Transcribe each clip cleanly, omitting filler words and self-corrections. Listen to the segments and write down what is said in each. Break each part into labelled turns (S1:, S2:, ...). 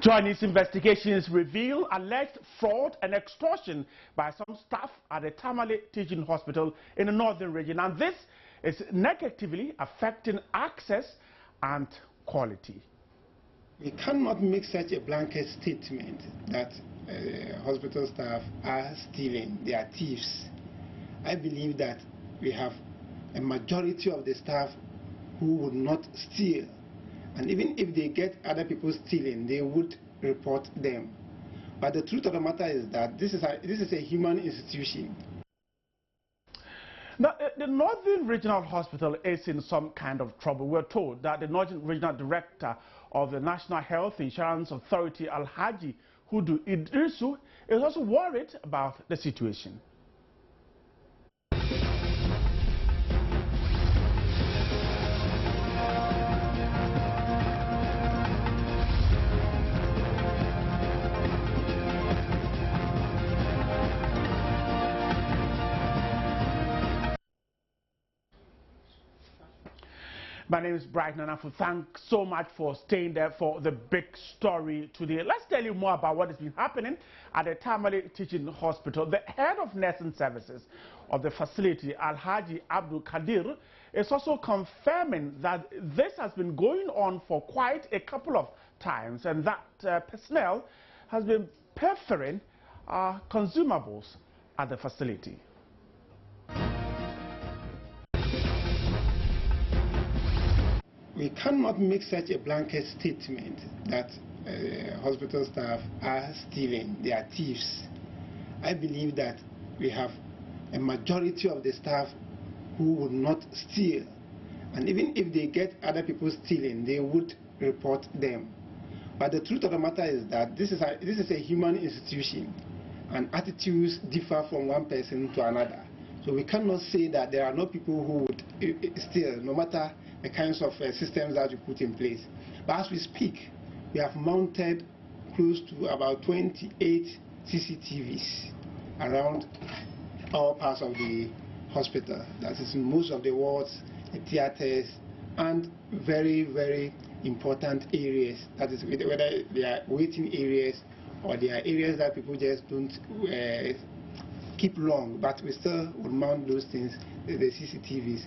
S1: Chinese investigations reveal alleged fraud and extortion by some staff at the Tamale Teaching Hospital in the northern region, and this is negatively affecting access and quality.
S2: We cannot make such a blanket statement that hospital staff are stealing, they are thieves. I believe that we have a majority of the staff who would not steal. And even if they get other people stealing, they would report them. But the truth of the matter is that this is a human institution.
S1: Now, the Northern Regional Hospital is in some kind of trouble. We're told that the Northern Regional Director of the National Health Insurance Authority, Alhaji Hudu Idrisu, is also worried about the situation. My name is Bright Nanafu. Thanks so much for staying there for the big story today. Let's tell you more about what has been happening at the Tamale Teaching Hospital. The head of nursing services of the facility, Alhaji Abdul Kadir, is also confirming that this has been going on for quite a couple of times and that personnel has been pilfering consumables at the facility.
S2: We cannot make such a blanket statement that hospital staff are stealing, they are thieves. I believe that we have a majority of the staff who would not steal. And even if they get other people stealing, they would report them. But the truth of the matter is that this is a human institution and attitudes differ from one person to another. So we cannot say that there are no people who would steal, no matter the kinds of systems that we put in place. But as we speak, we have mounted close to about 28 CCTVs around all parts of the hospital. That is in most of the wards, the theaters, and very, very important areas. That is whether they are waiting areas or they are areas that people just don't keep long, but we still would mount those things, the CCTVs.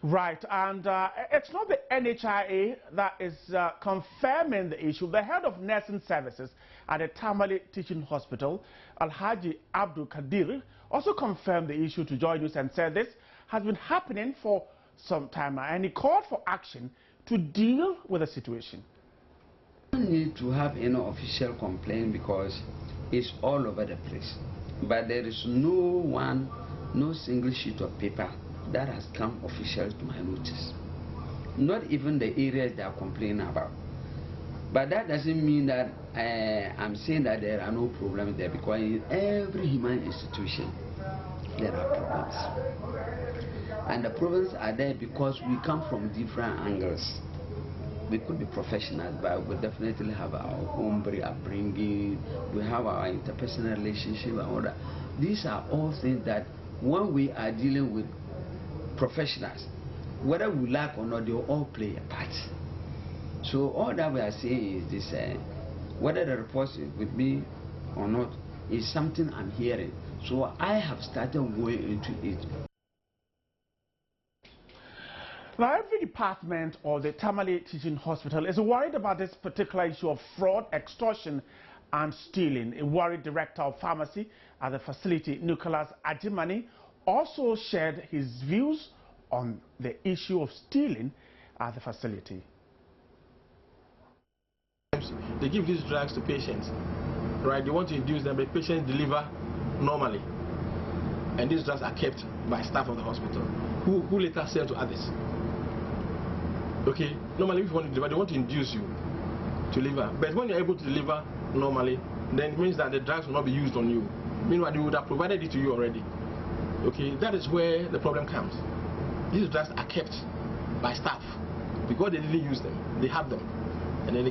S1: Right, and it's not the NHIA that is confirming the issue. The head of nursing services at the Tamale Teaching Hospital, Alhaji Abdul Kadir, also confirmed the issue to Joy News and said this has been happening for some time now, and he called for action to deal with the situation.
S3: We don't need to have any official complaint because it's all over the place. But there is no single sheet of paper that has come official to my notice. Not even the areas they are complaining about. But that doesn't mean that I'm saying that there are no problems there, because in every human institution there are problems. And the problems are there because we come from different angles. We could be professionals, but we definitely have our homebrew upbringing, we have our interpersonal relationship and all that. These are all things that when we are dealing with professionals, whether we like or not, they will all play a part. So all that we are saying is this, whether the report is with me or not is something I'm hearing. So I have started going into it.
S1: Now, every department of the Tamale Teaching Hospital is worried about this particular issue of fraud, extortion and stealing. A worried director of pharmacy at the facility, Nicholas Ajimani, also shared his views on the issue of stealing at the facility.
S4: They give these drugs to patients, right? They want to induce them, but patients deliver normally. And these drugs are kept by staff of the hospital, who later sell to others. Okay, normally if you want to deliver, they want to induce you to deliver. But when you're able to deliver normally, then it means that the drugs will not be used on you. Meanwhile, they would have provided it to you already. Okay, that is where the problem comes. These drugs are kept by staff because they didn't use them. They have them, and then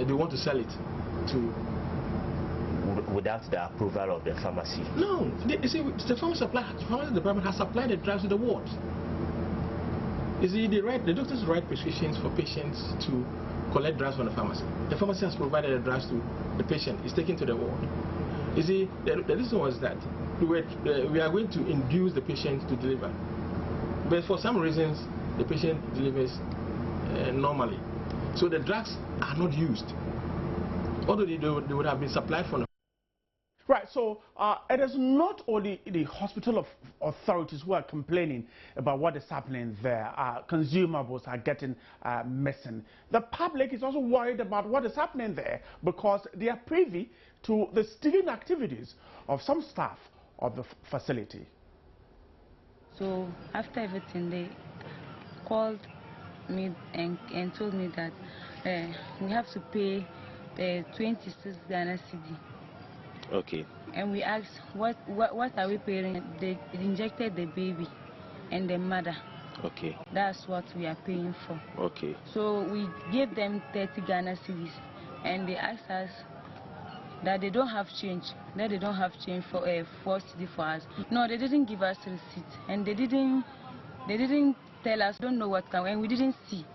S4: they want to sell it to.
S5: Without the approval of the pharmacy?
S4: No, you see, the pharmacy department has supplied the drugs to the wards. You see, the doctors write prescriptions for patients to collect drugs from the pharmacy. The pharmacy has provided the drugs to the patient. It's taken to the ward. You see, the reason was that we are going to induce the patient to deliver. But for some reasons, the patient delivers normally. So the drugs are not used. Although they would have been supplied from the
S1: Right, so it is not only the hospital authorities who are complaining about what is happening there. Consumables are getting missing. The public is also worried about what is happening there because they are privy to the stealing activities of some staff of the facility.
S6: So after everything, they called me and told me that we have to pay 26 Ghana cedi.
S5: Okay.
S6: And we asked, what are we paying? They injected the baby and the mother.
S5: Okay.
S6: That's what we are paying for.
S5: Okay.
S6: So we gave them 30 Ghana cedis, and they asked us that they don't have change. That they don't have change for 4 cedi for us. No, they didn't give us a receipt, and they didn't tell us. Don't know what kind, and we didn't see.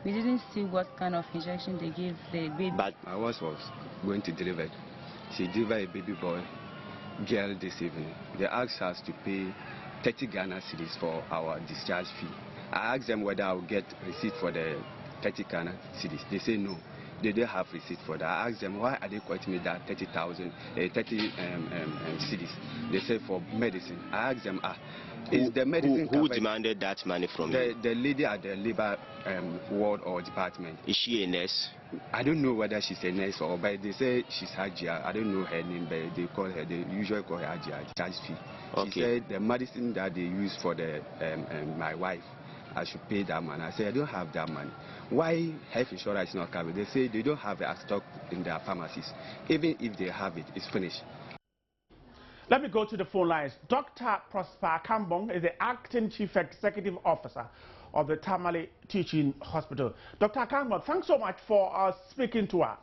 S6: We didn't see what kind of injection they gave the baby.
S7: But my wife was going to deliver. She delivered a baby boy girl this evening. They asked us to pay 30 Ghana cedis for our discharge fee. I asked them whether I would get receipt for the 30 Ghana cedis. They say no, they don't have receipt for that. I asked them why are they quoting me that 30 cedis. They say for medicine. I asked them, is the medicine
S5: who demanded that money from you?
S7: The lady at the labor ward or department.
S5: Is she a nurse?
S7: I don't know whether she's a nurse or, but they say she's Hajia. I don't know her name, but they call her, they usually call her Hajia, charge fee.
S5: Okay.
S7: She said the medicine that they use for the my wife, I should pay that money. I said I don't have that money. Why health insurance is not covered? They say they don't have it as stock in their pharmacies. Even if they have it, it's finished.
S1: Let me go to the phone lines. Dr. Prosper Kambong is the Acting Chief Executive Officer of the Tamale Teaching Hospital. Dr. Kambong, thanks so much for speaking to us.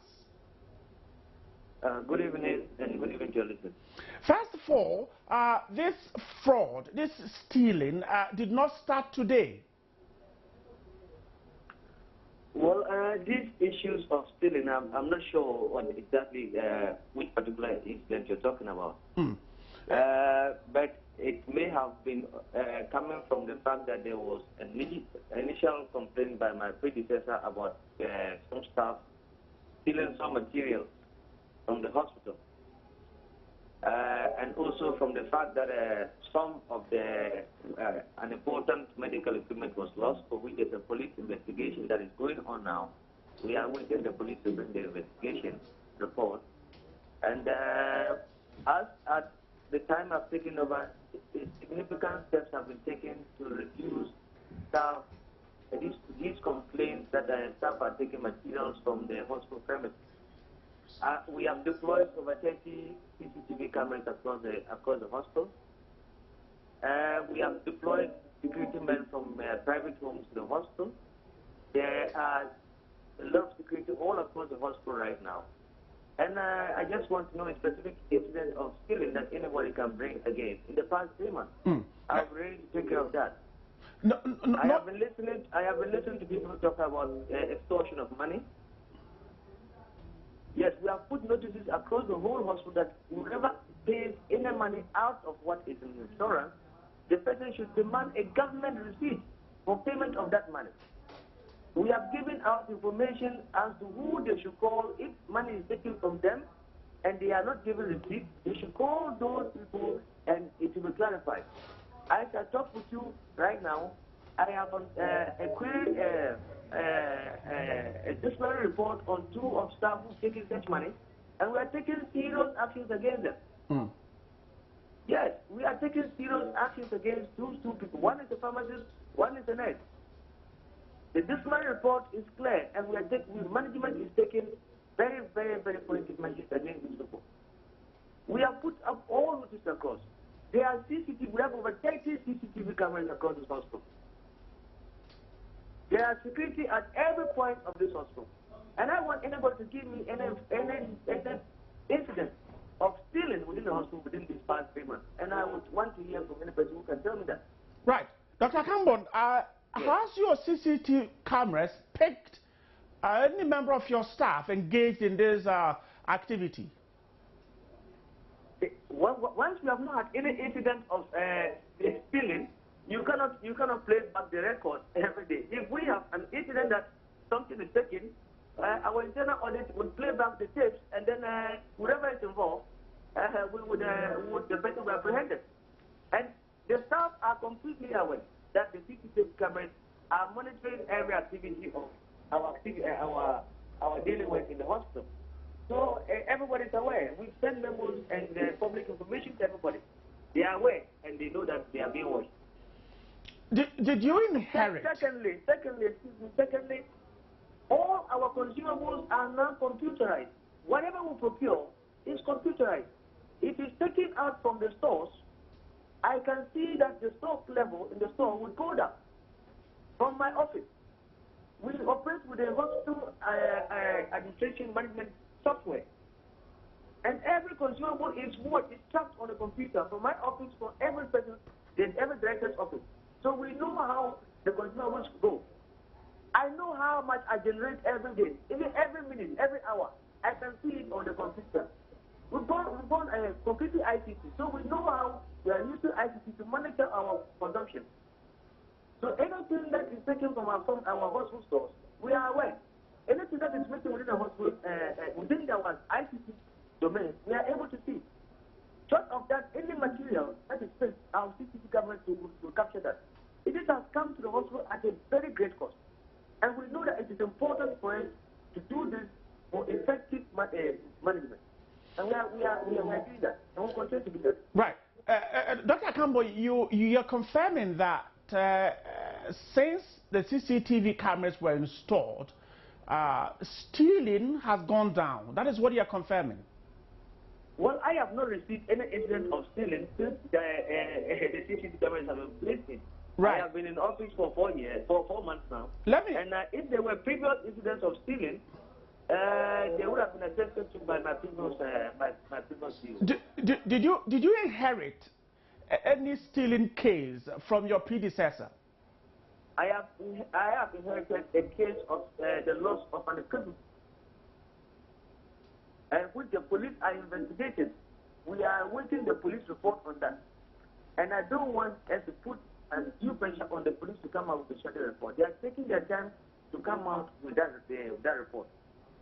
S8: Good evening and good evening to your listeners.
S1: First of all, this fraud, this stealing did not start today.
S8: Well, these issues of stealing, I'm not sure what exactly, which particular incident you're talking about. But it may have been coming from the fact that there was an initial complaint by my predecessor about some staff stealing some material from the hospital. And also from the fact that some of the an important medical equipment was lost, for which there's a police investigation that is going on now. We are waiting the police to bring the investigation report. And as at the time I've taken over, significant steps have been taken to reduce staff, these complaints that staff are taking materials from the hospital premises. We have deployed over 30 CCTV cameras across the hospital. We have deployed security men from private homes to the hospital. There are a lot of security all across the hospital right now. And I just want to know a specific incident of stealing that anybody can bring again in the past 3 months. I've ready to take care of that. I have been listening to people talk about extortion of money. Yes, we have put notices across the whole hospital that whoever pays any money out of what is in insurance, the person should demand a government receipt for payment of that money. We have given out information as to who they should call if money is taken from them and they are not given receipt. They should call those people and it will be clarified. As I talk with you right now, I have a query, a disciplinary report on 2 of staff who taken such money, and we are taking serious actions against them. Yes, we are taking serious actions against those 2 people. One is a pharmacist, one is a nurse. The disciplinary report is clear, and management is taking very, very, very positive measures against these people. We have put up all notices across. There are CCTV, we have over 30 CCTV cameras across this hospital. There are security at every point of this hospital. And I want anybody to give me any incident of stealing within the hospital within these past 3 months. And I would want to hear from any person who can tell me that.
S1: Right. Dr. Kambong, has your CCTV cameras picked any member of your staff engaged in this activity?
S8: Once we have not had any incident of stealing, you cannot play back the record every day. If we have an incident that something is taken, our internal audit would play back the tapes, and then whoever is involved, the person will be apprehended. And the staff are completely aware that the CCTV cameras are monitoring every activity of our daily work in the hospital. So everybody is aware. We send memos and public information to everybody. They are aware and they know that they are being watched.
S1: Did you inherit?
S8: Secondly, all our consumables are now computerized. Whatever we procure is computerized. It is taken out from the stores. I can see that the stock level in the store will go down. From my office, we operate with the hospital administration management software. And every consumable is tracked on the computer from my office, for every person, every director's office. So we know how the consumables go. I know how much I generate every day, even every minute, every hour. I can see it on the computer. We've gone completely ICT, so we know how we are using ICT to monitor our consumption. So anything that is taken from our hospital stores, we are aware. Anything that is written within the hospital, within our ICT domain, we are able to see. Short of that, any material that is spent, our CCTV cameras will capture that. It has come to the hospital at a very great cost. And we know that it is important for us to do this for effective management. And we are doing that, and we'll continue to do that.
S1: Right. Dr. Akambo, you're confirming that since the CCTV cameras were installed, stealing has gone down. That is what you're confirming.
S8: Well, I have not received any incident of stealing since the CCTV cameras have been placed in.
S1: Right.
S8: I have been in office for 4 months now. And if there were previous incidents of stealing, they would have been attested to by my previous CEO.
S1: Did you inherit any stealing case from your predecessor?
S8: I have inherited a case of the loss of an equipment, and which the police are investigating. We are waiting the police report on that, and I don't want us to put due pressure on the police to come out with a shadow report. They are taking their time to come out with that report.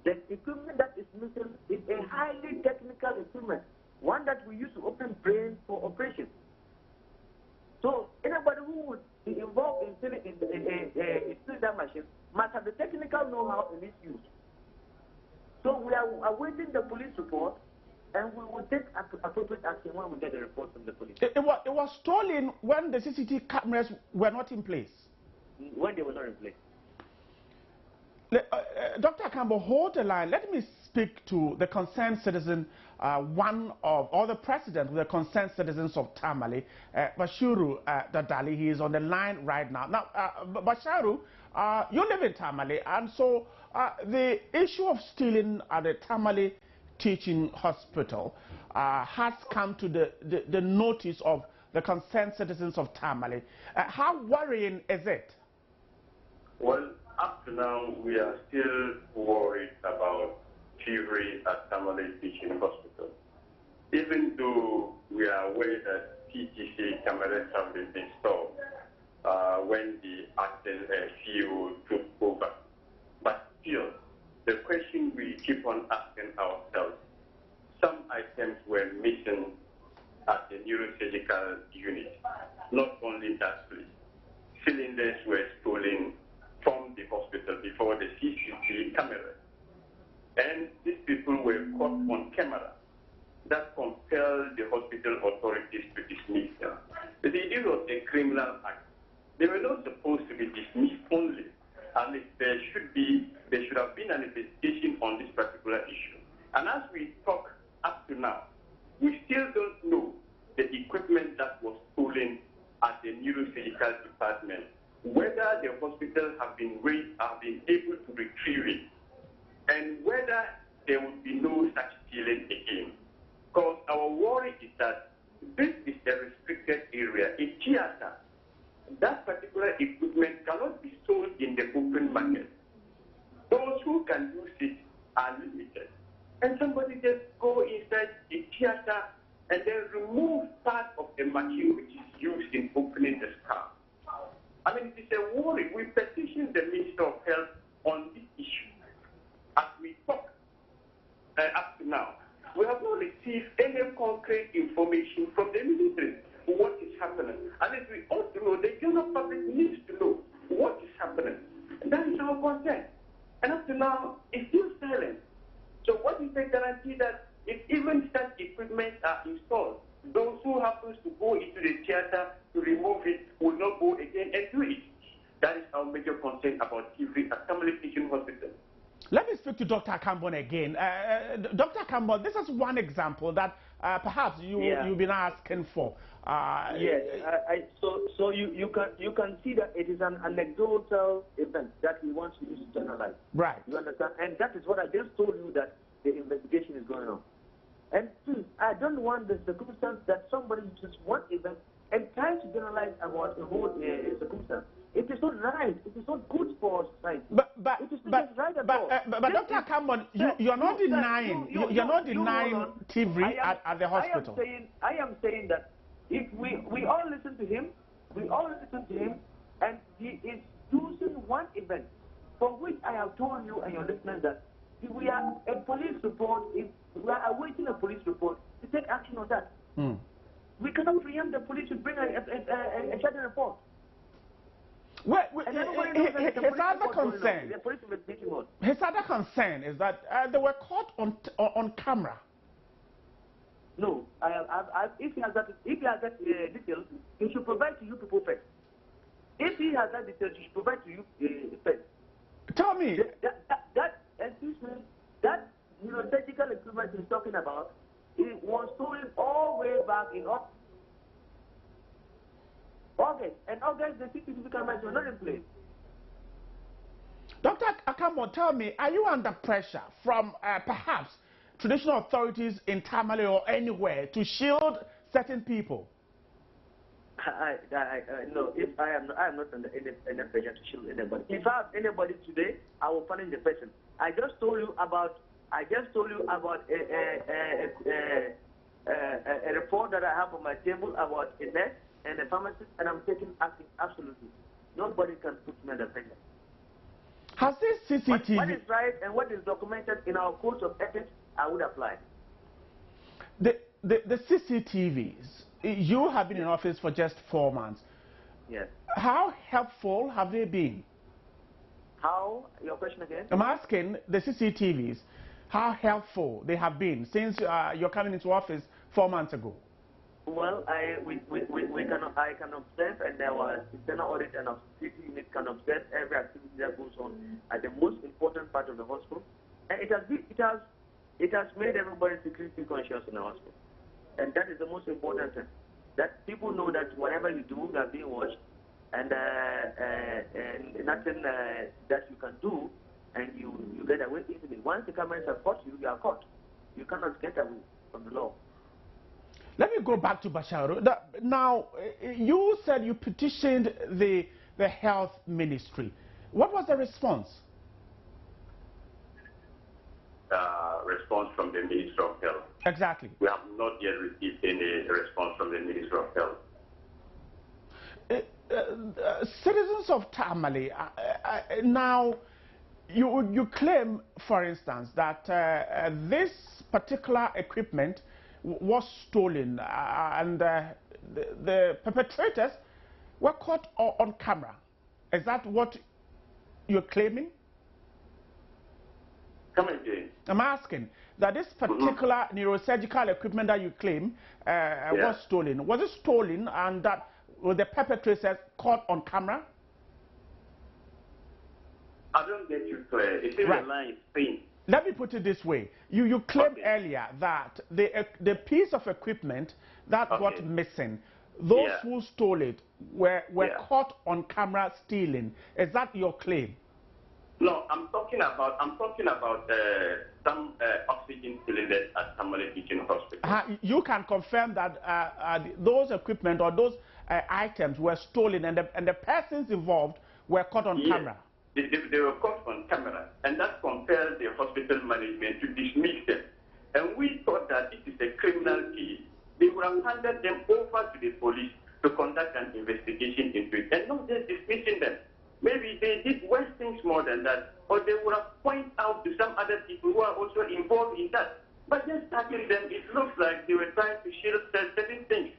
S8: The equipment that is missing is a highly technical equipment, one that we use to open brains for operation. So anybody who would be involved in stealing that machine must have the technical know-how in its use. So we are awaiting the police report, and we will take appropriate action when we get the report from the police.
S1: It was stolen when the CCTV cameras were not in place.
S8: When they were not in place.
S1: Dr. Akambo, hold the line. Let me speak to the concerned citizen, the president of the concerned citizens of Tamale, Bashiru Dadali. He is on the line right now. Now, Bashiru, you live in Tamale, and so the issue of stealing at the Tamale Teaching Hospital has come to the notice of the concerned citizens of Tamale. How worrying is it?
S9: Well, up to now, we are still worried about thievery at Tamale Teaching Hospital. Even though we are aware that TTC cameras have been installed when the acting CEO took over. But still, the question we keep on asking ourselves, some items were missing at the neurosurgical unit. Not only that, please. Cylinders were stolen from the hospital before the CCTV camera. And these people were caught on camera. That compelled the hospital authorities to dismiss them. But it was a criminal act. They were not supposed to be dismissed only. At least there should have been an investigation on this particular issue. And as we talk up to now, we still don't know the equipment that was stolen at the neurosurgical department, whether the hospital have been able to retrieve it, and whether there will be no such stealing again. Because our worry is that this is a restricted area, a theater. That particular equipment cannot be sold in the open market. Those those who can use it are limited. And somebody just go inside the theater and then remove part of the machine which is used in opening the scab. I mean, it is a worry. We petitioned the Minister of Health on this issue. As we talk up to now, we have not received any concrete information from the ministry what is happening. And as we ought to know, the general public needs to know what is happening. And that is our concern. And up to now, it's still silent. So what is the guarantee that if even such equipment are installed, those who happen to go into the theater to remove it will not go again and do it? That is our major concern about TV at Tamale Teaching Hospital.
S1: Let me speak to Dr. Campbell again. Dr. Campbell, this is one example that perhaps you've been asking for.
S8: Yes, so you can see that it is an anecdotal event that he wants to use to generalize.
S1: Right.
S8: You understand? And that is what I just told you, that the investigation is going on. And please, I don't want the circumstance that somebody uses one event and tries to generalize about the whole circumstance. It is not right. It is not good for society. But
S1: Dr. Campbell, you're not denying TV at the hospital.
S8: I am saying that if we all listen to him, and he is using one event, for which I have told you and your listeners that if we are a police report, if we are awaiting a police report to take action on that. We cannot preempt the police to bring a certain report.
S1: Well, his other concern is that they were caught on camera.
S8: No, if he has that details, he should provide to you people first. If he has that details, he should provide to you first.
S1: Tell me.
S8: That neurosurgical equipment he's talking about, it was stolen all the way back in August. And August, the CCTV cameras were not in place.
S1: Dr. Campbell, tell me, are you under pressure from perhaps traditional authorities in Tamale or anywhere to shield certain people?
S8: No, if I am not under any pressure to shield anybody. If I have anybody today, I will punish the person. I just told you about a report that I have on my table about a nurse and a pharmacist, and I'm taking action absolutely. Nobody can put me under pressure.
S1: Has this CCTV...
S8: What is right and what is documented in our code of ethics, I would apply.
S1: The CCTVs, you have been in office for just 4 months.
S8: Yes.
S1: How helpful have they been?
S8: How? Your question again?
S1: I'm asking the CCTVs, how helpful they have been since you're coming into office 4 months ago.
S8: Well, I can observe, and our internal audit and our security unit can observe every activity that goes on at the most important part of the hospital, and it has made everybody security conscious in the hospital, and that is the most important thing. That people know that whatever you do, you are being watched, and nothing that you can do, and you get away easily. Once the cameras have caught you, you are caught. You cannot get away from the law.
S1: Let me go back to Basharu. Now, you said you petitioned the health ministry. What was the response?
S9: Response from the Minister of Health.
S1: Exactly.
S9: We have not yet received any response from the Minister of Health.
S1: Citizens of Tamale, now, you claim, for instance, that this particular equipment was stolen and the perpetrators were caught on camera. Is that what you're claiming?
S9: Come again.
S1: I'm asking that this particular neurosurgical equipment that you claim was stolen. Was it stolen and that were the perpetrators caught on camera?
S9: I don't get you clear. It is a line thing.
S1: Let me put it this way. You claimed earlier that the piece of equipment that got missing, those who stole it were caught on camera stealing. Is that your claim?
S9: No, I'm talking about some oxygen cylinders at Tamale Teaching Hospital.
S1: You can confirm that those equipment or those items were stolen and the persons involved were caught on camera.
S9: they were caught on camera, and that compelled the hospital management to dismiss them. And we thought that it is a criminal case. They would have handed them over to the police to conduct an investigation into it, and not just dismissing them. Maybe they did worse things more than that, or they would have pointed out to some other people who are also involved in that. But just tackling them, it looks like they were trying to shield certain things.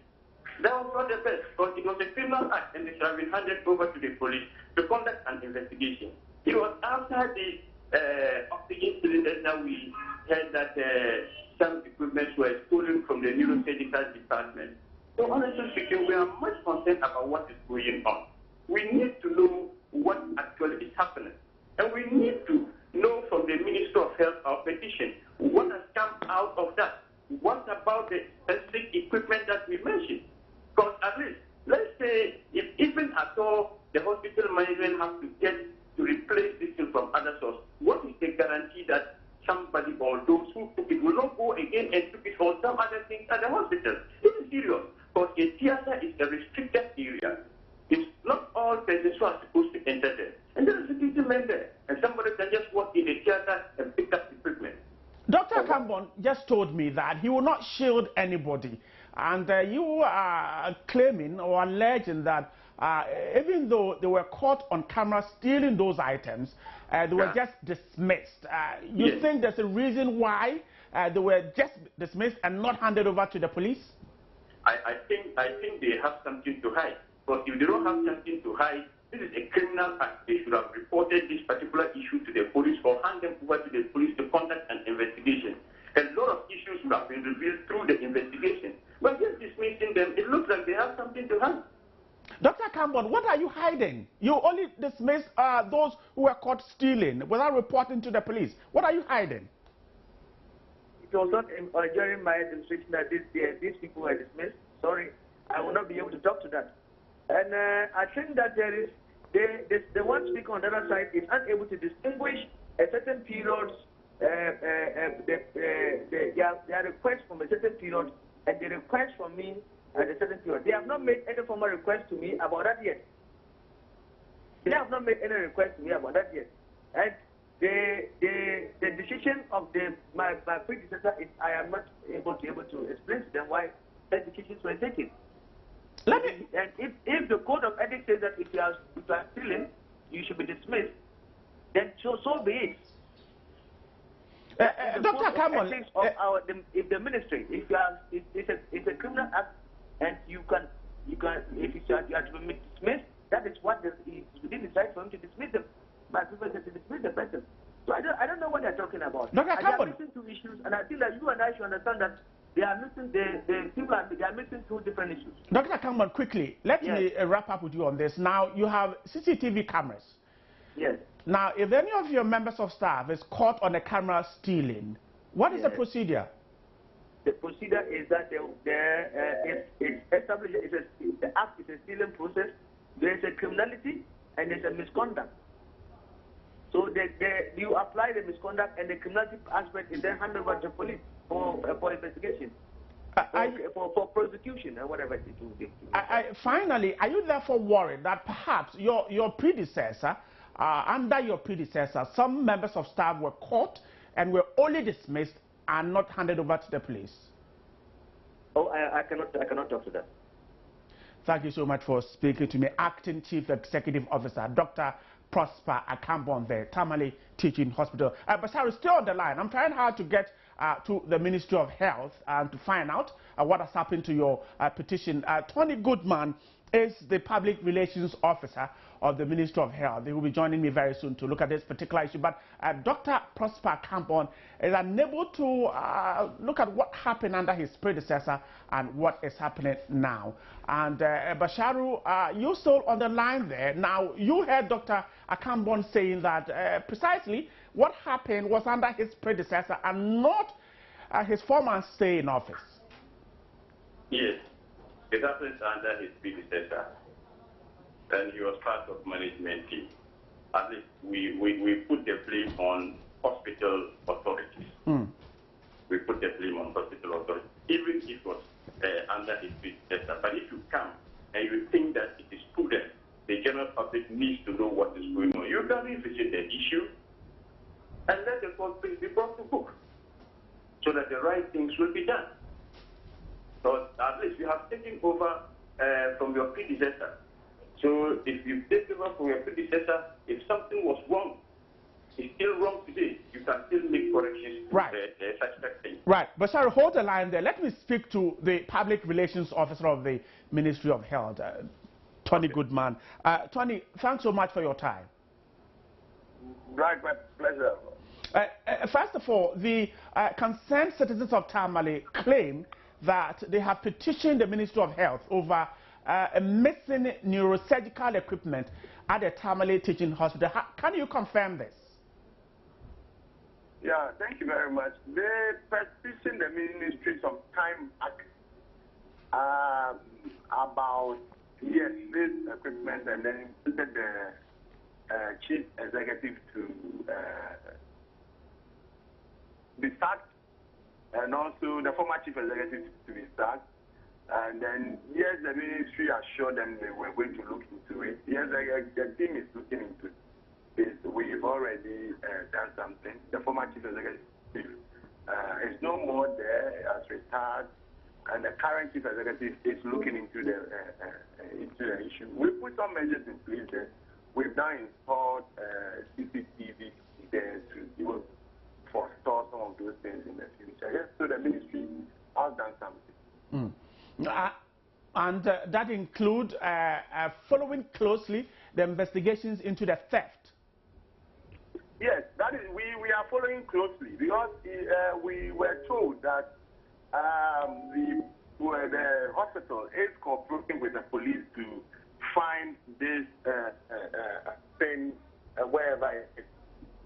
S9: That was not the best, because it was a criminal act, and they should have been handed over to the police to conduct an investigation. It was after the oxygen cylinders that we heard that some equipment were stolen from the neurosurgical department. So honestly speaking, we are much concerned about what is going on. We need to know what actually is happening. And we need to know from the Minister of Health our petition, what has come out of that? What about the specific equipment that we mentioned? Because at least, let's say, if even at all the hospital management has to get to replace this thing from other sources, what is the guarantee that somebody or those who took it will not go again and took it for some other things at the hospital? This is serious, because a theater is a restricted area. It's not all patients who are supposed to enter there. And there is a security man there, and somebody can just walk in the theater and pick up equipment.
S1: Dr. Kambon just told me that he will not shield anybody. And you are claiming or alleging that even though they were caught on camera stealing those items, they were just dismissed. You think there's a reason why they were just dismissed and not handed over to the police?
S9: I think they have something to hide. But if they don't have something to hide, this is a criminal act. They should have reported this particular issue to the police or hand them over to the police to conduct an investigation. A lot of issues would have been revealed through the investigation. But just dismissing them, it looks like they have something to hide.
S1: Dr. Kambon, what are you hiding? You only dismissed those who were caught stealing without reporting to the police. What are you hiding?
S10: It was not during my administration that these people were dismissed. Sorry, I will not be able to talk to that. And I think that there is the one speaker on the other side is unable to distinguish a certain period, their request from a certain period and the request from me at a certain period. They have not made any formal request to me about that yet. They have not made any request to me about that yet. And the decision of my predecessor is I am not able to explain to them why the decisions were taken. And if the code of ethics says that if you are stealing, you should be dismissed, then so be it.
S1: Dr. Kambon,
S10: if the ministry, if it's a criminal act, and you are to be dismissed, that is what is within the right for him to dismiss them. My people said to dismiss the person. So I don't know what they're talking about.
S1: Dr. Kambon,
S10: they are missing two issues, and I think that you and I should understand that they are missing they are missing two different issues.
S1: Dr. Kambon, quickly, let me wrap up with you on this. Now, you have CCTV cameras.
S10: Yes.
S1: Now, if any of your members of staff is caught on a camera stealing, what is the procedure?
S10: The procedure is that it's established, the act is a stealing process, there is a criminality, and there's a misconduct. So you apply the misconduct, and the criminality aspect is then handed over to police for investigation, for prosecution, or whatever it will be.
S1: Finally, are you therefore worried that perhaps your predecessor, under your predecessor, some members of staff were caught and were only dismissed and not handed over to the police?
S10: Oh, I cannot talk to that.
S1: Thank you so much for speaking to me. Acting Chief Executive Officer, Dr. Prosper Akambon, the Tamale Teaching Hospital. But sorry, still on the line. I'm trying hard to get to the Ministry of Health to find out what has happened to your petition. Tony Goodman is the Public Relations Officer of the Ministry of Health. They will be joining me very soon to look at this particular issue. But Dr. Prosper Akambon is unable to look at what happened under his predecessor and what is happening now. And Basharu, you're still on the line there. Now, you heard Dr. Akambon saying that precisely what happened was under his predecessor and not his former stay in office.
S9: Yes, it happened under his predecessor. And he was part of management team. At least we put the blame on hospital authorities. We put the blame on hospital authorities, even if it was under his predecessor. But if you come and you think that it is prudent, the general public needs to know what is going on. You can revisit the issue and let the public be brought to book so that the right things will be done. But at least you have taken over from your predecessor. So if you take over from your predecessor, if something was wrong, it's still wrong today, you can still make corrections to such things.
S1: Right. But sorry, hold the line there. Let me speak to the Public Relations Officer of the Ministry of Health, Tony Goodman. Tony, thanks so much for your time.
S11: Right, my pleasure.
S1: First of all, the concerned citizens of Tamale claim that they have petitioned the Ministry of Health over missing neurosurgical equipment at the Tamale Teaching Hospital. Can you confirm this?
S11: Yeah, thank you very much. They petitioned the ministry some time back about, yes, this equipment, and then invited the chief executive to be sacked, and also the former chief executive to be sacked. And then, yes, the ministry assured them they were going to look into it. Yes, the team is looking into it. We've already done something. The former chief executive is no more there, has retired, and the current chief executive is looking into the issue. We put some measures in place there. We've now installed CCTV there to forestall some of those things in the future. Yes, so the ministry has done something.
S1: And that includes following closely the investigations into the theft.
S11: Yes, that is. We are following closely because we were told that the hospital is cooperating with the police to find this thing wherever it is.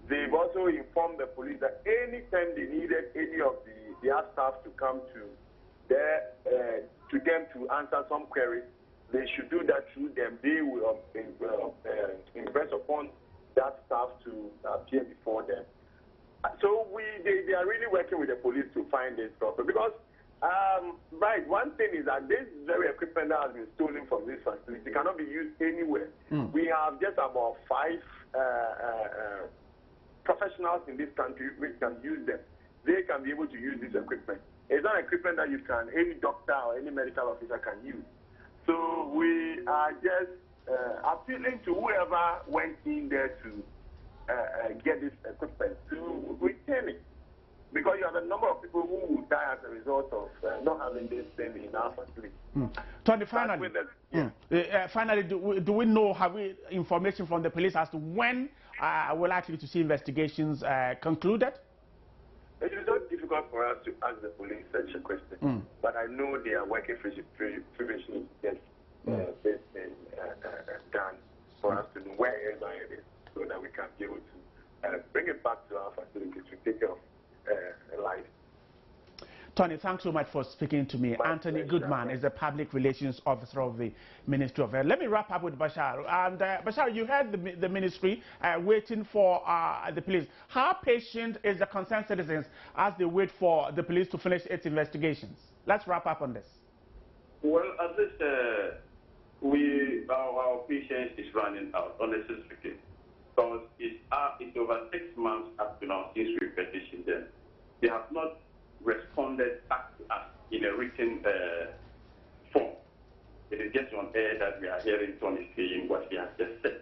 S11: They've also informed the police that anytime they needed any of their staff to come to them to answer some queries, they should do that through them. They will impress upon that staff to appear before them. So they are really working with the police to find this problem. Because, right, one thing is that this very equipment that has been stolen from this facility cannot be used anywhere. We have just about 5 professionals in this country which can use them. They can be able to use this equipment. It's not equipment that any doctor or any medical officer can use. So we are just appealing to whoever went in there to get this equipment to return it. Because you have a number of people who will die as a result of not having this thing in our facility.
S1: Tony, finally, finally, do we know, have we information from the police as to when we're likely to see investigations concluded?
S11: It is not difficult for us to ask the police such a question, but I know they are working feverishly to get this thing done for us to know wherever it is, so that we can be able to bring it back to our facility to take care of life.
S1: Tony, thanks so much for speaking to me. Anthony Goodman is the Public Relations Officer of the Ministry of Health. Let me wrap up with Bashar. And Bashar, you heard the ministry waiting for the police. How patient is the concerned citizens as they wait for the police to finish its investigations? Let's wrap up on this.
S9: Well, at least our patience is running out, honestly speaking, because it's over 6 months up to now since we petitioned them. They have not responded back to us in a written form. It is just on air that we are hearing Tony saying what he has just said.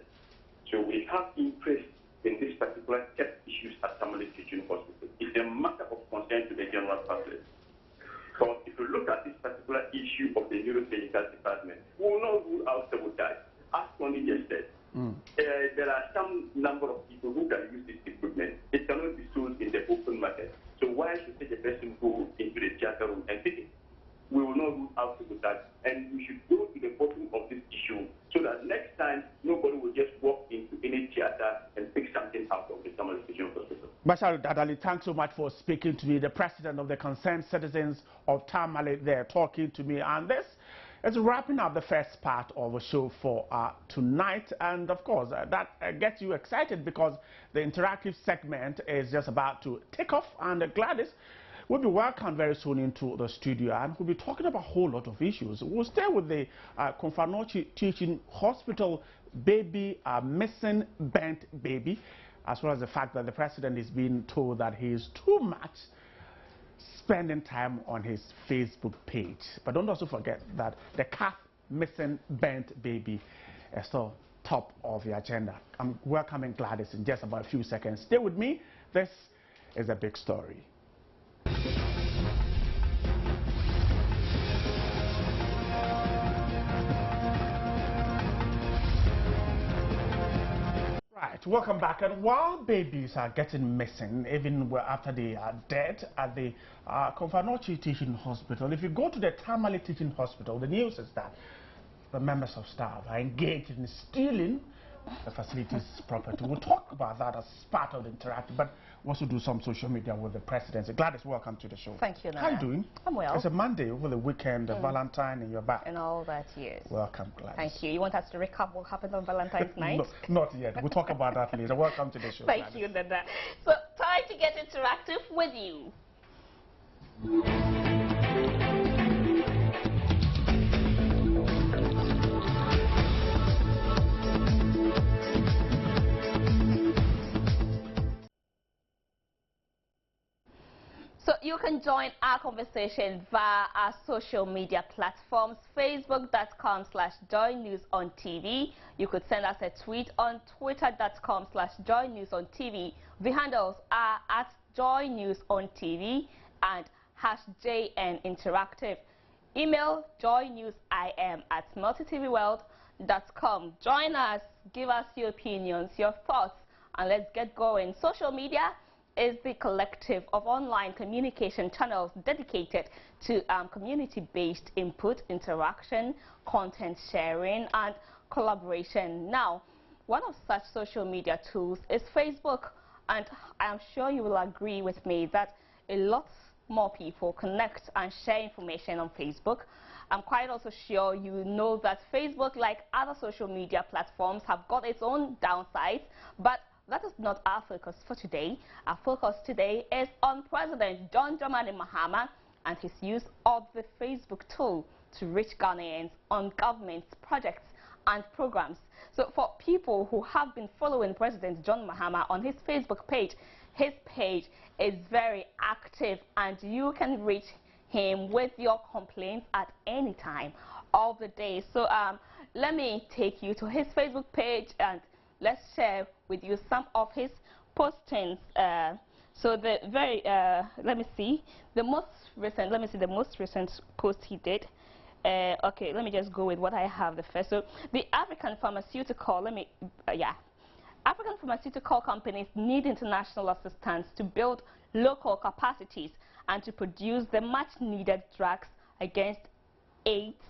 S9: So we have interest in this particular tech issues at Tamale Teaching Hospital. It's a matter of concern to the general public. So if you look at this particular issue of the neurosurgical department, we will not rule out sabotage. As Tony just said, there are some number of people who can use this equipment. It cannot be sold in the open market. So why should such a person go into the theater room and take it? We will not rule out sabotage, and we should go to the bottom of this issue so that next time nobody will just walk into any theater and pick something out of the Tamale Teaching Hospital.
S1: Bashar Dadali, thanks so much for speaking to me. The president of the concerned citizens of Tamale there talking to me, and this is wrapping up the first part of the show for tonight. And of course, that gets you excited because the interactive segment is just about to take off. And Gladys, will be welcomed very soon into the studio, and we'll be talking about a whole lot of issues. We'll stay with the Komfo Teaching Hospital baby, missing bent baby, as well as the fact that the president is being told that he is too much spending time on his Facebook page. But don't also forget that the calf missing bent baby is still top of the agenda. I'm welcoming Gladys in just about a few seconds. Stay with me. This is a big story. Right, welcome back. And while babies are getting missing, even after they are dead at the Komfo Teaching Hospital, if you go to the Tamale Teaching Hospital, the news is that the members of staff are engaged in stealing the facility's property. We'll talk about that as part of the interactive, but we also do some social media with the presidency. Gladys, welcome to the show.
S12: Thank you, Nana.
S1: How are you doing?
S12: I'm well.
S1: It's a Monday over the weekend, Valentine, and you're back.
S12: And all that, yes.
S1: Welcome, Gladys.
S12: Thank you. You want us to recap what happened on Valentine's night?
S1: No, not yet. We'll talk about that later. Welcome to the show,
S12: Thank
S1: Gladys.
S12: you, Nana. So, time to get interactive with you. So you can join our conversation via our social media platforms, facebook.com/joynewsontv. You could send us a tweet on twitter.com/joynewsontv. The handles are at joynewsontv and #JN Interactive. Email joynewsim@multitvworld.com. Join us, give us your opinions, your thoughts, and let's get going. Social media is the collective of online communication channels dedicated to community-based input, interaction, content sharing, and collaboration. Now, one of such social media tools is Facebook, and I'm sure you will agree with me that a lot more people connect and share information on Facebook. I'm quite also sure you know that Facebook, like other social media platforms, have got its own downsides, but that is not our focus for today. Our focus today is on President John Dramani Mahama and his use of the Facebook tool to reach Ghanaians on government's projects and programs. So for people who have been following President John Mahama on his Facebook page, his page is very active and you can reach him with your complaints at any time of the day. So let me take you to his Facebook page and let's share with you some of his postings. So the very, let me see the most recent post he did. Okay, let me just go with what I have the first. So the African pharmaceutical, African pharmaceutical companies need international assistance to build local capacities and to produce the much needed drugs against AIDS,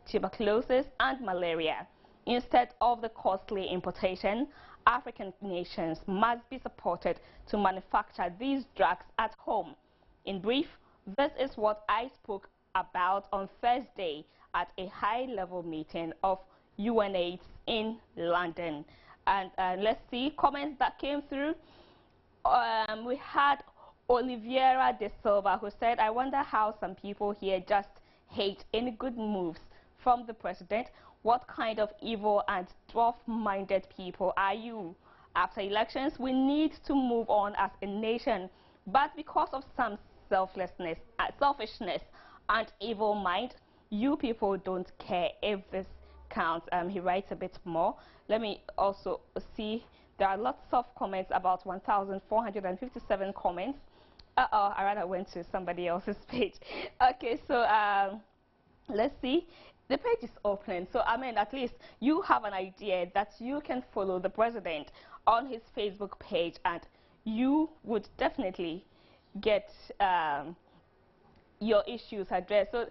S12: tuberculosis, and malaria. Instead of the costly importation, African nations must be supported to manufacture these drugs at home. In brief, this is what I spoke about on Thursday at a high-level meeting of UNAIDS in London. And let's see comments that came through. We had Oliveira de Silva, who said, I wonder how some people here just hate any good moves from the president. What kind of evil and dwarf-minded people are you? After elections, we need to move on as a nation, but because of some selfishness and evil mind, you people don't care if this counts. He writes a bit more. Let me also see, there are lots of comments, about 1,457 comments. I rather went to somebody else's page. Okay, so let's see. The page is open, so I mean, at least you have an idea that you can follow the president on his Facebook page, and you would definitely get your issues addressed. So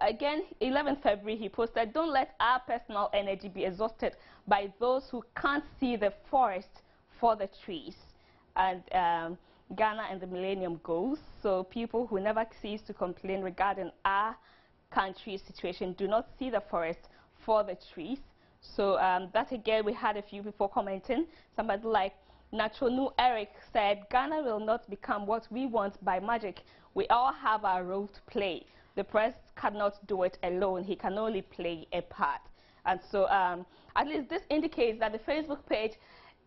S12: again, 11th February, he posted, don't let our personal energy be exhausted by those who can't see the forest for the trees. And Ghana and the Millennium Goals, so people who never cease to complain regarding our country's situation do not see the forest for the trees. So that again, we had a few people commenting. Somebody like Nachonu Eric said, Ghana will not become what we want by magic. We all have our role to play. The press cannot do it alone. He can only play a part. And so at least this indicates that the Facebook page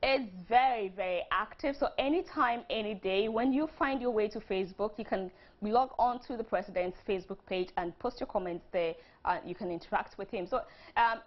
S12: is very, very active. So anytime, any day, when you find your way to Facebook, you can log on to the president's Facebook page and post your comments there. You can interact with him. So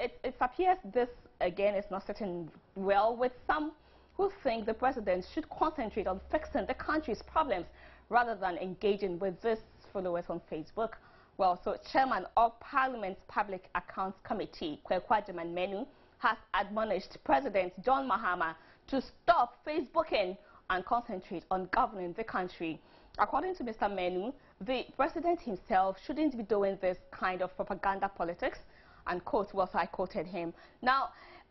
S12: it appears this, again, is not sitting well with some who think the president should concentrate on fixing the country's problems rather than engaging with these followers on Facebook. Well, so Chairman of Parliament's Public Accounts Committee, Kwekwajaman Menu, has admonished President John Mahama to stop Facebooking and concentrate on governing the country. According to Mr. Menu, the president himself shouldn't be doing this kind of propaganda politics, and quote, well, so I quoted him. Now,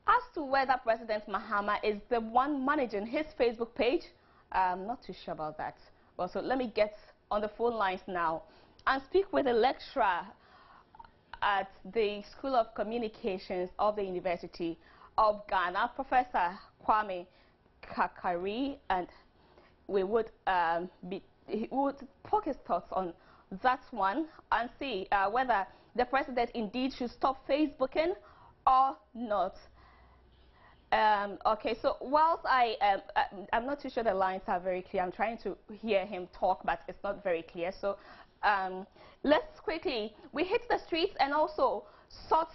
S12: as to whether President Mahama is the one managing his Facebook page, I'm not too sure about that. Well, so let me get on the phone lines now and speak with a lecturer at the School of Communications of the University of Ghana, Professor Kwame Kakari, and we would he would poke his thoughts on that one and see whether the president indeed should stop Facebooking or not. Okay, so whilst I'm not too sure the lines are very clear. I'm trying to hear him talk, but it's not very clear. So let's quickly, we hit the streets and also sort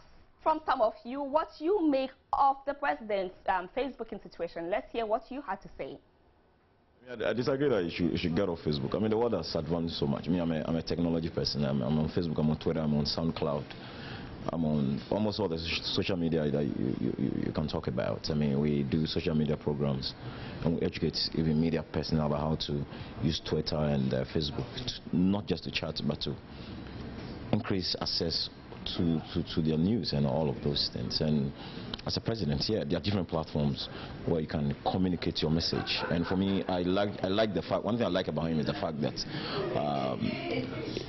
S12: from some of you what you make of the president's Facebooking situation. Let's hear what you had to say.
S13: I disagree that you should get off Facebook. I mean, the world has advanced so much. I mean, I'm a technology person. I'm on Facebook, I'm on Twitter, I'm on SoundCloud. I'm on almost all the social media that you can talk about. I mean, we do social media programs and we educate even media personnel about how to use Twitter and Facebook, not just to chat, but to increase access to their news and all of those things. And as a president, yeah, there are different platforms where you can communicate your message. And for me, I like the fact, one thing I like about him is the fact that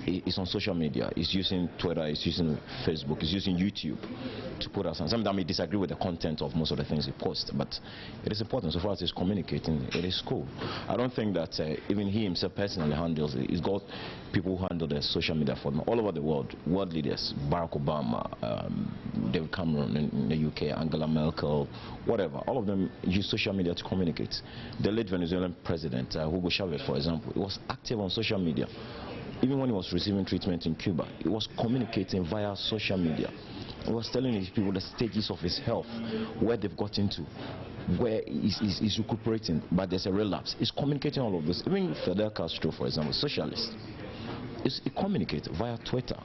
S13: it's on social media. It's using Twitter, it's using Facebook, it's using YouTube to put us on. Sometimes I may disagree with the content of most of the things he posts, but it is important. So far as he's communicating, it is cool. I don't think that even he himself personally handles it. He's got people who handle the social media for him all over the world. World leaders, Barack Obama, David Cameron in the UK, Angela Merkel, whatever. All of them use social media to communicate. The late Venezuelan president, Hugo Chavez, for example, he was active on social media. Even when he was receiving treatment in Cuba, he was communicating via social media. He was telling his people the stages of his health, where they've got into, where he's recuperating, but there's a relapse. He's communicating all of this. Even Fidel Castro, for example, socialist, he communicates via Twitter.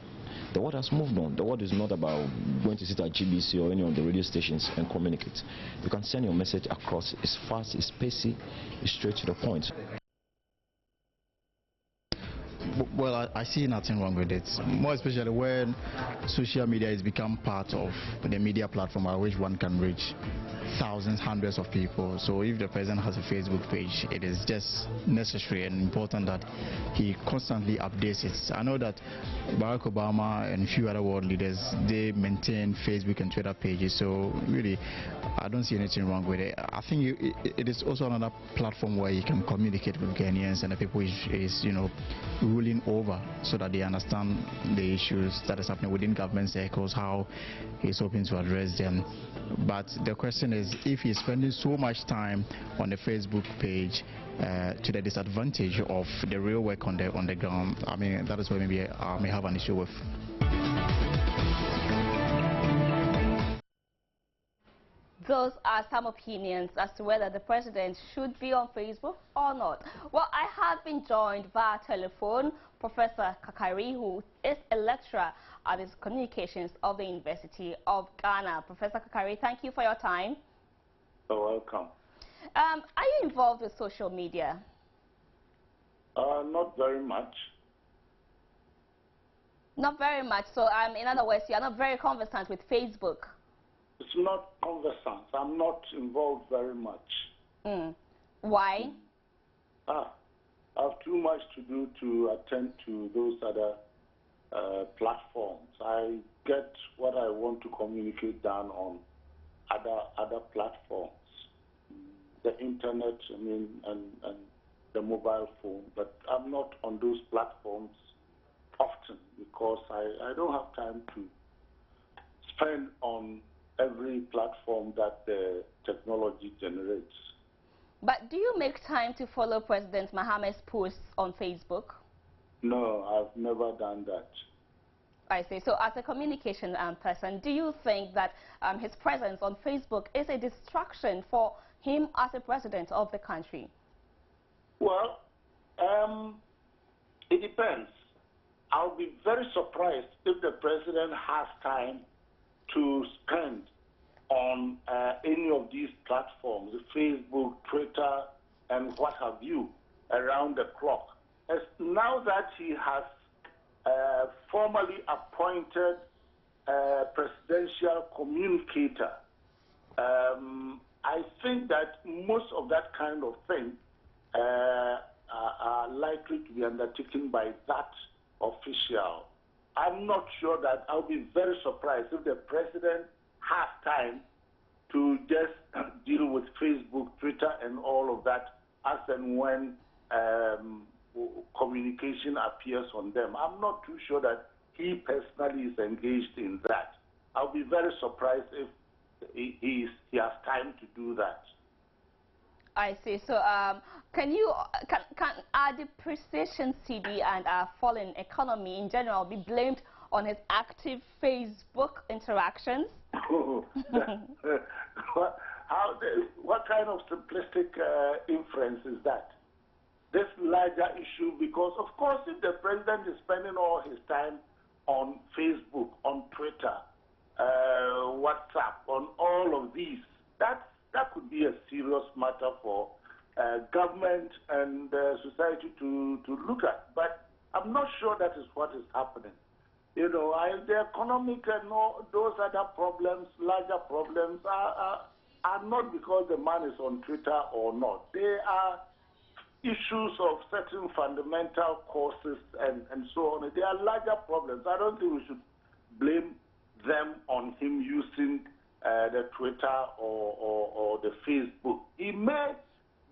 S13: The world has moved on. The world is not about going to sit at GBC or any of the radio stations and communicate. You can send your message across. It's fast, it's pacey, it's straight to the point.
S14: Well, I see nothing wrong with it, more especially when social media has become part of the media platform by which one can reach thousands, hundreds of people. So if the president has a Facebook page, it is just necessary and important that he constantly updates it. I know that Barack Obama and a few other world leaders, they maintain Facebook and Twitter pages, so really I don't see anything wrong with it. I think it is also another platform where you can communicate with Ghanaians and the people is ruling over, so that they understand the issues that is happening within government circles, how he's hoping to address them. But the question is, if he's spending so much time on the Facebook page to the disadvantage of the real work on the ground, I mean, that is where maybe I may have an issue with.
S12: Those are some opinions as to whether the president should be on Facebook or not. Well, I have been joined via telephone Professor Kakari, who is a lecturer at the Communications of the University of Ghana. Professor Kakari, thank you for your time.
S15: You're welcome.
S12: Are you involved with social media?
S15: Not very much.
S12: Not very much. So, in other words, you are not very conversant with Facebook.
S15: It's not conversant. I'm not involved very much.
S12: Why?
S15: I have too much to do to attend to those other platforms. I get what I want to communicate down on other platforms. the internet, and the mobile phone, but I'm not on those platforms often because I don't have time to spend on every platform that the technology generates.
S12: But do you make time to follow President Mahamad's posts on Facebook?
S15: No, I've never done that.
S12: I see. So as a communication person, do you think that his presence on Facebook is a distraction for him as a president of the country?
S15: Well, it depends. I'll be very surprised if the president has time to spend on any of these platforms, Facebook, Twitter, and what have you, around the clock. As now that he has formally appointed a presidential communicator, I think that most of that kind of thing are likely to be undertaken by that official. I'm not sure that I'll be very surprised if the president has time to just deal with Facebook, Twitter, and all of that as and when communication appears on them. I'm not too sure that he personally is engaged in that. I'll be very surprised if he has time to do that.
S12: I see. So can our depreciation cedi and our falling economy in general be blamed on his active Facebook interactions?
S15: What kind of simplistic inference is that? This larger issue, because of course if the president is spending all his time on Facebook, on Twitter, WhatsApp, on all of these, that could be a serious matter for government and society to look at. But I'm not sure that is what is happening. You know, the economic and all those other problems, larger problems, are not because the man is on Twitter or not. They are issues of certain fundamental causes and so on. They are larger problems. I don't think we should blame them on him using the Twitter or the Facebook. He may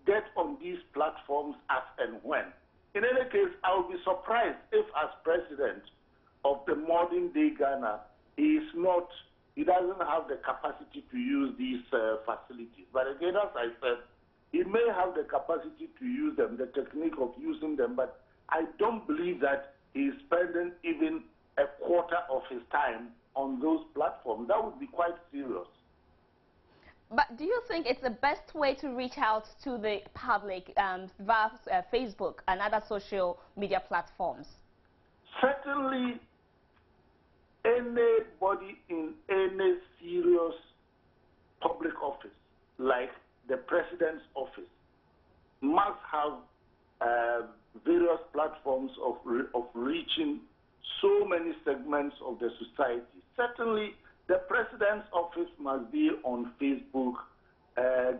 S15: get on these platforms as and when. In any case, I would be surprised if as president of the modern day Ghana, he doesn't have the capacity to use these facilities. But again, as I said, he may have the capacity to use them, the technique of using them, but I don't believe that he is spending even a quarter of his time on those platforms. That would be quite serious.
S12: But do you think it's the best way to reach out to the public via Facebook and other social media platforms?
S15: Certainly, anybody in any serious public office, like the president's office, must have various platforms of reaching so many segments of the society. Certainly, the president's office must be on Facebook,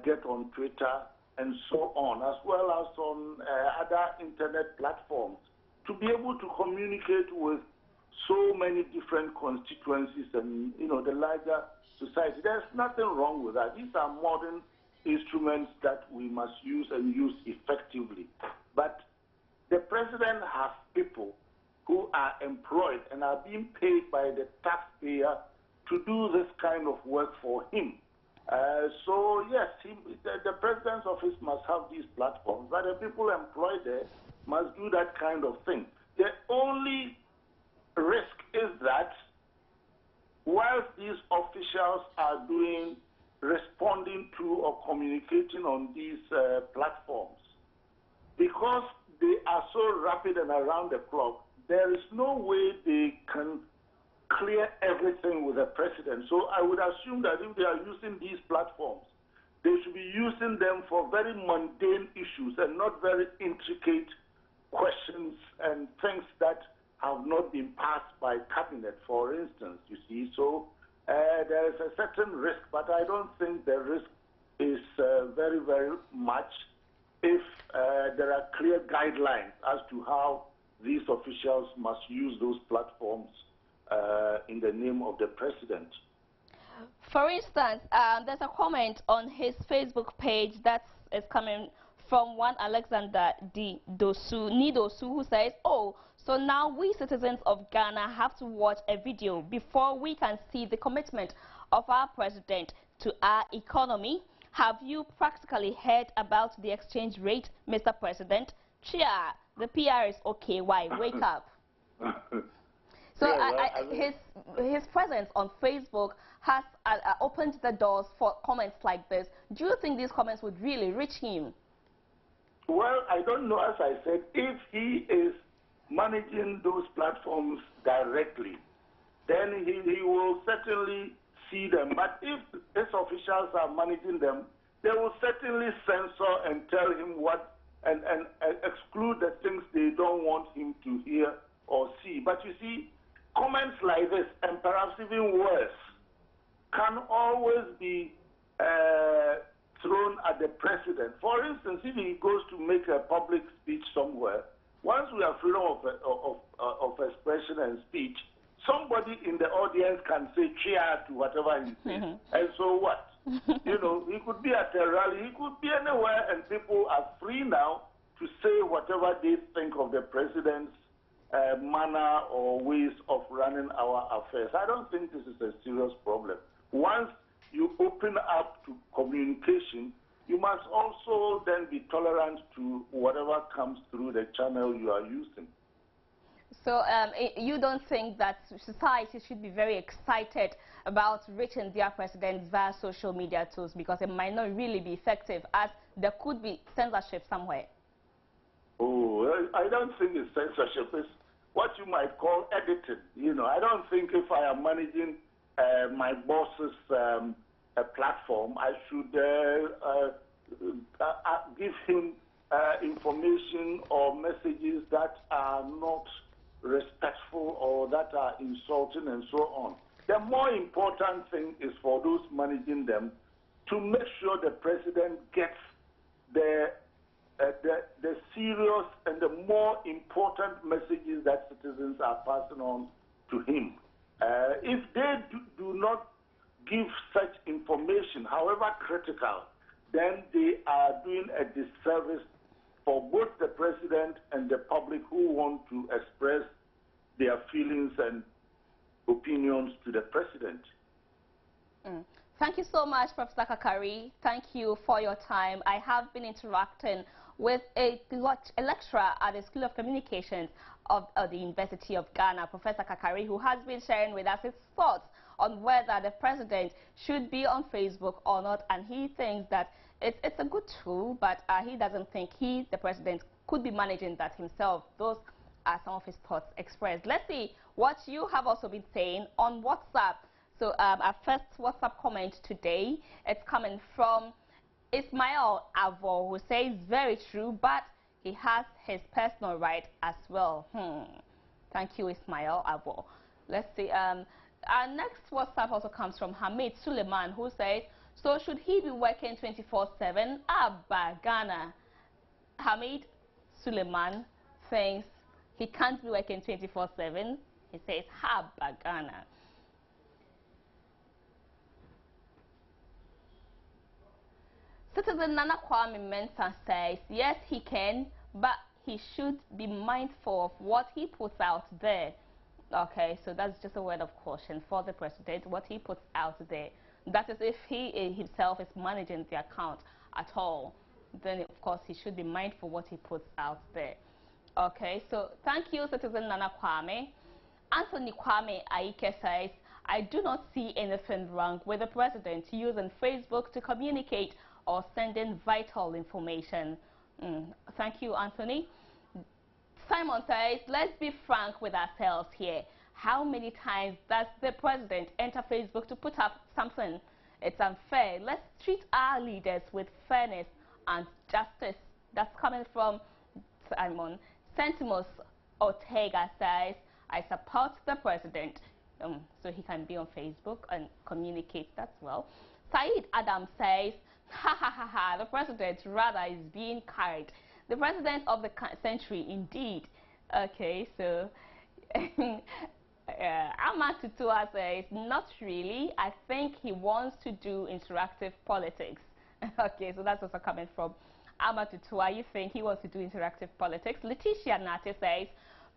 S15: get on Twitter, and so on, as well as on other internet platforms, to be able to communicate with so many different constituencies and, you know, the larger society. There's nothing wrong with that. These are modern instruments that we must use and use effectively. But the president has people who are employed and are being paid by the taxpayer to do this kind of work for him. So yes, the president's office must have these platforms, but the people employed there must do that kind of thing. The only risk is that whilst these officials are responding to or communicating on these platforms, because they are so rapid and around the clock, there is no way they can clear everything with the president. So I would assume that if they are using these platforms, they should be using them for very mundane issues and not very intricate questions and things that have not been passed by cabinet, for instance, you see. So there is a certain risk, but I don't think the risk is very, very much if there are clear guidelines as to how these officials must use those platforms in the name of the president.
S12: For instance, there's a comment on his Facebook page that is coming from one Alexander Nidosu, who says, "Oh, so now we citizens of Ghana have to watch a video before we can see the commitment of our president to our economy. Have you practically heard about the exchange rate, Mr. President? Cheer, the PR is okay. Why? Wake up." So his presence on Facebook has opened the doors for comments like this. Do you think these comments would really reach him?
S15: Well, I don't know, as I said, if he is managing those platforms directly, then he will certainly see them. But if his officials are managing them, they will certainly censor and tell him what and exclude the things they don't want him to hear or see. But you see, comments like this, and perhaps even worse, can always be thrown at the president. For instance, if he goes to make a public speech somewhere, once we have freedom of expression and speech, somebody in the audience can say cheer to whatever he says. And so what? You know, he could be at a rally, he could be anywhere, and people are free now to say whatever they think of the president's manner or ways of running our affairs. I don't think this is a serious problem. Once you open up to communication, you must also then be tolerant to whatever comes through the channel you are using.
S12: So you don't think that society should be very excited about reaching their president via social media tools, because it might not really be effective, as there could be censorship somewhere?
S15: Oh, I don't think it's censorship. It's what you might call editing. You know, I don't think if I am managing my boss's platform, I should give him information or messages that are not respectful or that are insulting and so on. The more important thing is for those managing them to make sure the president gets the serious and the more important messages that citizens are passing on to him. If they do not give such information, however critical, then they are doing a disservice for both the president and the public who want to express their feelings and opinions to the president.
S12: Thank you so much, Professor Kakari. Thank you for your time. I have been interacting with a lecturer at the School of Communications of the University of Ghana, Professor Kakari, who has been sharing with us his thoughts on whether the president should be on Facebook or not, and he thinks that it's a good tool, but he doesn't think the president, could be managing that himself. Those are some of his thoughts expressed. Let's see what you have also been saying on WhatsApp. So our first WhatsApp comment today, it's coming from Ismail Avo, who says very true, but he has his personal right as well. Thank you, Ismail Avo. Let's see. Our next WhatsApp also comes from Hamid Suleiman, who says, so should he be working 24/7? Abba Ghana. Hamid Suleiman thinks he can't be working 24/7. He says, Abba Ghana. Citizen Nana Kwame Mensah says, yes, he can, but he should be mindful of what he puts out there. Okay, so that's just a word of caution for the president, what he puts out there. That is, if he himself is managing the account at all, then of course he should be mindful what he puts out there. Okay, so thank you, Citizen Nana Kwame. Anthony Kwame Aike says, I do not see anything wrong with the president using Facebook to communicate or sending vital information. Thank you, Anthony. Simon says, let's be frank with ourselves here. How many times does the president enter Facebook to put up something? It's unfair. Let's treat our leaders with fairness and justice. That's coming from Simon. Sentimos Ortega says, I support the president. So he can be on Facebook and communicate that well. Saeed Adam says, ha ha ha ha, the president rather is being carried. The president of the century, indeed. Okay, so Ahmad Tutua says, not really. I think he wants to do interactive politics. Okay, so that's also coming from Ahmad Tutua. You think he wants to do interactive politics? Letitia Nate says,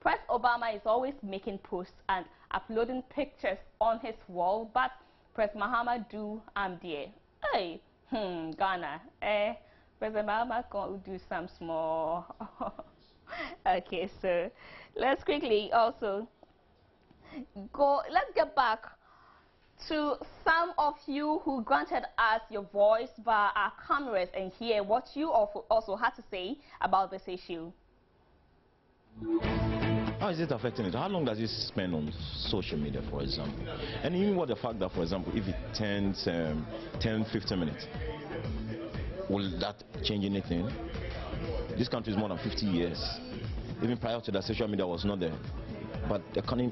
S12: Press Obama is always making posts and uploading pictures on his wall, but Press Mahama do there. Hey, Ghana. President Mahama can do some small. Okay, so let's quickly also let's get back to some of you who granted us your voice via our cameras and hear what you also had to say about this issue.
S13: How is it affecting it? How long does it spend on social media, for example? And even what the fact that, for example, if it turns 10, 15 minutes, will that change anything? This country is more than 50 years. Even prior to that, social media was not there. But the country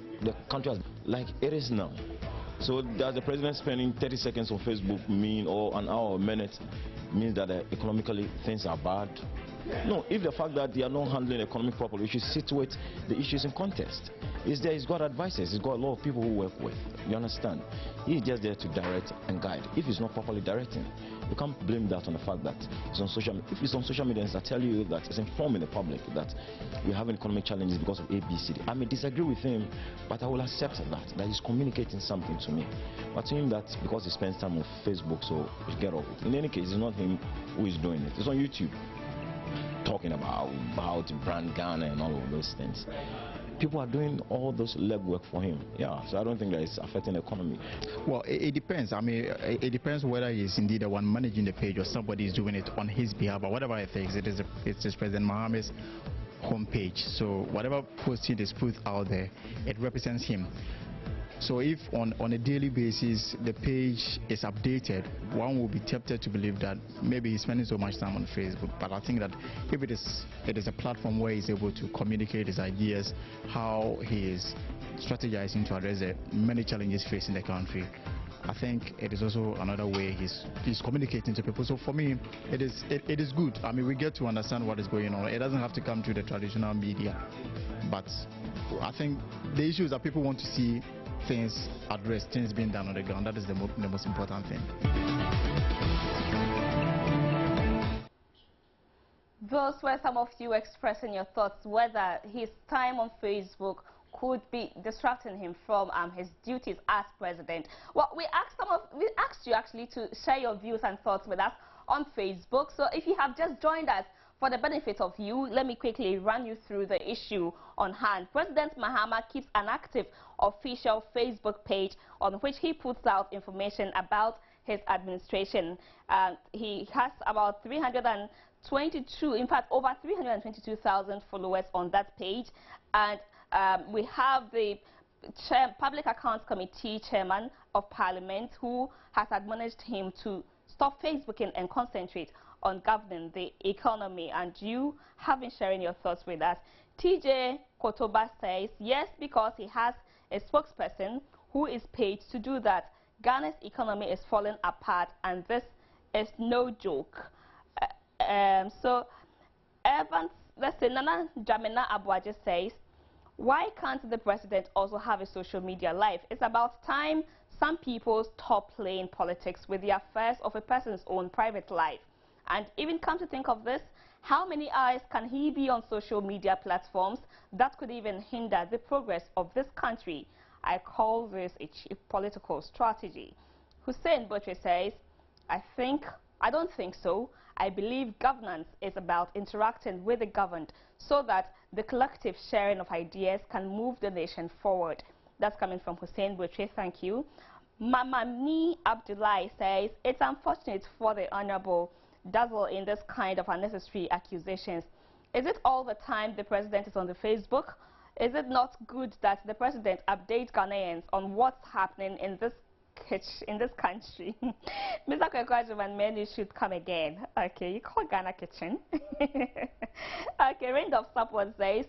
S13: has, like it is now. So does the president spending 30 seconds on Facebook mean, or an hour or a minute, means that economically things are bad? No, if the fact that they are not handling the economy properly, we should situate the issues in context. He's got advisors, he's got a lot of people who work with. You understand? He's just there to direct and guide. If he's not properly directing, you can't blame that on the fact that it's on social media. If it's on social media, I tell you that it's informing the public that we're having economic challenges because of ABCD. I may disagree with him, but I will accept that he's communicating something to me. But to him that because he spends time on Facebook, so we get off it. In any case, it's not him who is doing it. It's on YouTube, talking about brand Ghana and all of those things. People are doing all those legwork for him. Yeah, so I don't think that it's affecting the economy.
S14: Well, it depends. I mean, it depends whether he's indeed the one managing the page or somebody is doing it on his behalf. But whatever I think, it's President Mahama's homepage. So whatever posting is put out there, it represents him. So if on a daily basis the page is updated, one will be tempted to believe that maybe he's spending so much time on Facebook. But I think that if it is a platform where he's able to communicate his ideas, how he is strategizing to address the many challenges facing the country, I think it is also another way he's communicating to people. So for me, it is good. I mean, we get to understand what is going on. It doesn't have to come through the traditional media. But I think the issue is that people want to see things addressed, things being done on the ground. That is the most important thing.
S12: Those were some of you expressing your thoughts whether his time on Facebook could be distracting him from his duties as president. Well, we asked you actually to share your views and thoughts with us on Facebook. So if you have just joined us, for the benefit of you, let me quickly run you through the issue on hand. President Mahama keeps an active official Facebook page on which he puts out information about his administration. He has about 322, in fact, over 322,000 followers on that page. And we have the Public Accounts Committee Chairman of Parliament who has admonished him to stop Facebooking and concentrate on governing the economy. And you have been sharing your thoughts with us. TJ Kotoba says, yes, because he has a spokesperson who is paid to do that. Ghana's economy is falling apart, and this is no joke. So, let's say Nana Jamina Abuaje says, why can't the president also have a social media life? It's about time some people stop playing politics with the affairs of a person's own private life. And even come to think of this, how many hours can he be on social media platforms that could even hinder the progress of this country? I call this a cheap political strategy. Hussein Butcher says, I don't think so. I believe governance is about interacting with the governed so that the collective sharing of ideas can move the nation forward. That's coming from Hussein Butcher. Thank you. Mamani Abdullah says, it's unfortunate for the Honorable dazzle in this kind of unnecessary accusations. Is it all the time the president is on the Facebook? Is it not good that the president updates Ghanaians on what's happening in this country? Mr. Kwekwajuman menu should come again. Okay, you call Ghana kitchen. Okay, Rain of Support says,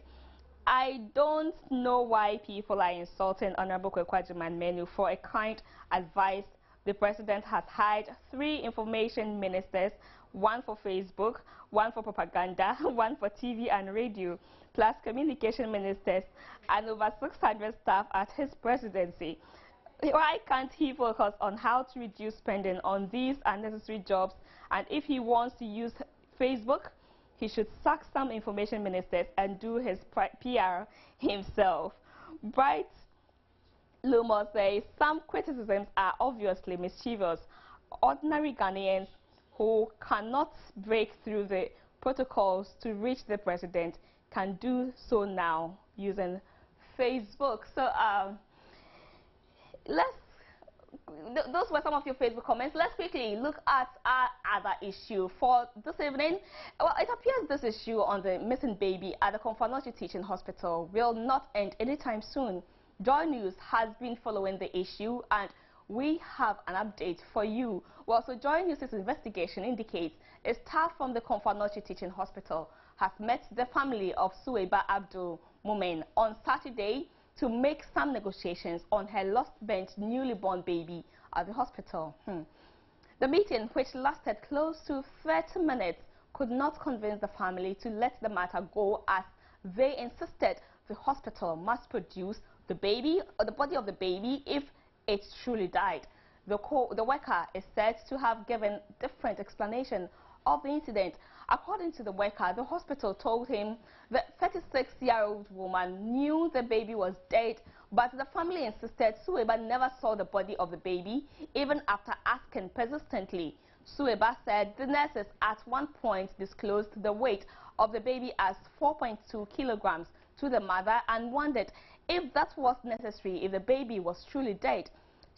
S12: I don't know why people are insulting Honorable Kwekwajuman menu for a kind advice. The president has hired 3 information ministers 1 for Facebook, 1 for propaganda, 1 for TV and radio, plus communication ministers and over 600 staff at his presidency. Why can't he focus on how to reduce spending on these unnecessary jobs? And if he wants to use Facebook, he should sack some information ministers and do his PR himself. Bright Lumo says some criticisms are obviously mischievous. Ordinary Ghanaians who cannot break through the protocols to reach the president can do so now using Facebook. So those were some of your Facebook comments. Let's quickly look at our other issue for this evening. Well, it appears this issue on the missing baby at the Komfo Teaching Hospital will not end anytime soon. Joy News has been following the issue and we have an update for you. Well, so Joy News' investigation indicates a staff from the Komfo Teaching Hospital has met the family of Suwaiba Abdul Mumen on Saturday to make some negotiations on her lost-bench newly born baby at the hospital. The meeting, which lasted close to 30 minutes, could not convince the family to let the matter go, as they insisted the hospital must produce the baby or the body of the baby if it truly died. The worker is said to have given different explanation of the incident. According to the worker, the hospital told him the 36-year-old woman knew the baby was dead, but the family insisted Suwaiba never saw the body of the baby, even after asking persistently. Suwaiba said the nurses at one point disclosed the weight of the baby as 4.2 kilograms to the mother and wondered if that was necessary if the baby was truly dead.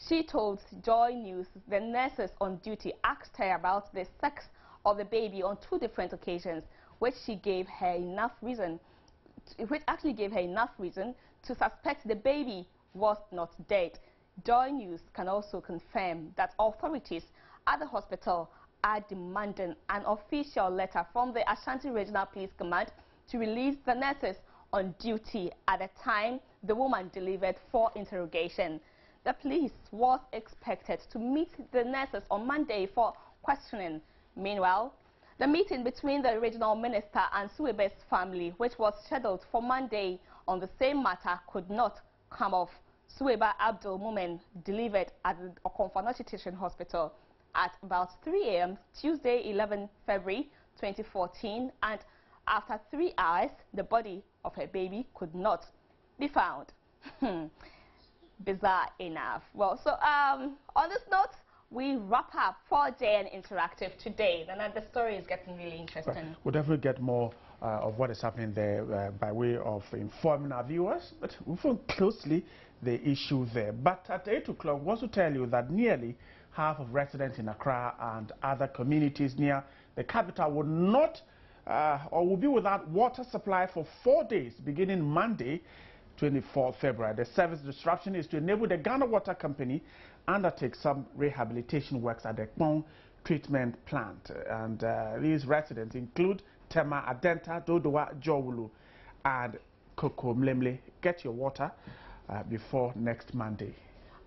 S12: She told Joy News the nurses on duty asked her about the sex of the baby on 2 different occasions, which gave her enough reason to suspect the baby was not dead. Joy News can also confirm that authorities at the hospital are demanding an official letter from the Ashanti Regional Police Command to release the nurses on duty at the time the woman delivered for interrogation. The police was expected to meet the nurses on Monday for questioning. Meanwhile, the meeting between the regional minister and Suwaiba's family, which was scheduled for Monday on the same matter, could not come off. Suwaiba Abdul Mumen delivered at the Komfo Teaching Hospital at about 3 a.m. Tuesday, 11 February 2014, and after 3 hours, the body of her baby could not be found. Bizarre enough. Well, so on this note, we wrap up 4JN Interactive today. And the story is getting really interesting.
S1: Right. We'll definitely get more of what is happening there by way of informing our viewers, but we'll follow closely the issue there. But at 8 o'clock, we also tell you that nearly half of residents in Accra and other communities near the capital will not or will be without water supply for 4 days beginning Monday, 24 February. The service disruption is to enable the Ghana Water Company undertake some rehabilitation works at the Kpong treatment plant. And these residents include Tema Adenta, Dodowa Jowulu, and Koko Mlemle. Get your water before next Monday.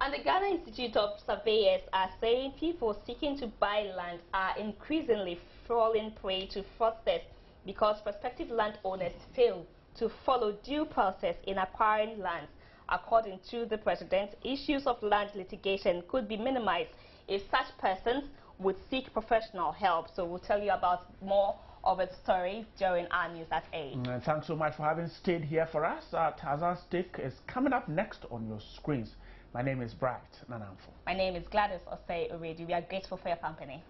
S12: And the Ghana Institute of Surveyors are saying people seeking to buy land are increasingly falling prey to fraudsters because prospective landowners fail to follow due process in acquiring lands. According to the president, issues of land litigation could be minimized if such persons would seek professional help. So we'll tell you about more of its story during our news at 8.
S1: Thanks so much for having stayed here for us. Tarzan Stick is coming up next on your screens. My name is Bright Nanamfo.
S12: My name is Gladys Osei Uredi. We are grateful for your company.